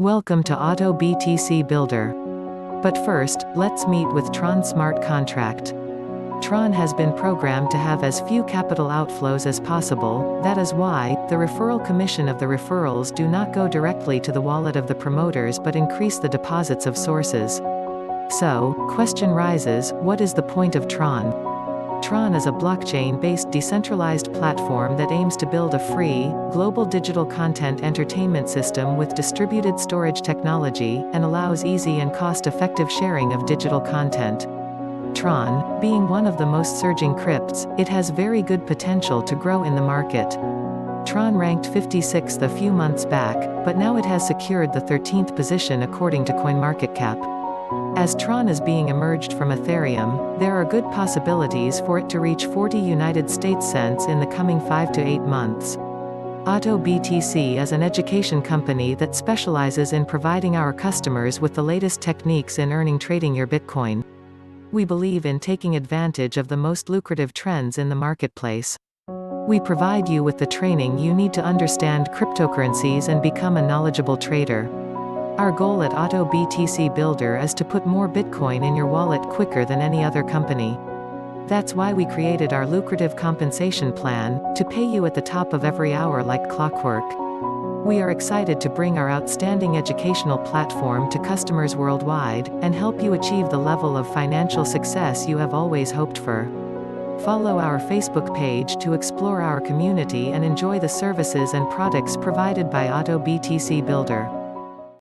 Welcome to Autobtc Builder. But first, let's meet with Tron Smart Contract. Tron has been programmed to have as few capital outflows as possible. That is why, the referral commission of the referrals do not go directly to the wallet of the promoters but increase the deposits of sources. So, question rises, what is the point of Tron? Tron is a blockchain-based decentralized platform that aims to build a free, global digital content entertainment system with distributed storage technology, and allows easy and cost-effective sharing of digital content. Tron, being one of the most surging crypts, it has very good potential to grow in the market. Tron ranked 56th a few months back, but now it has secured the 13th position according to CoinMarketCap. As Tron is being emerged from Ethereum, there are good possibilities for it to reach 40 United States cents in the coming 5 to 8 months. Autobtc is an education company that specializes in providing our customers with the latest techniques in trading your Bitcoin. We believe in taking advantage of the most lucrative trends in the marketplace. We provide you with the training you need to understand cryptocurrencies and become a knowledgeable trader. Our goal at Autobtc Builder is to put more Bitcoin in your wallet quicker than any other company. That's why we created our lucrative compensation plan, to pay you at the top of every hour like clockwork. We are excited to bring our outstanding educational platform to customers worldwide, and help you achieve the level of financial success you have always hoped for. Follow our Facebook page to explore our community and enjoy the services and products provided by Autobtc Builder.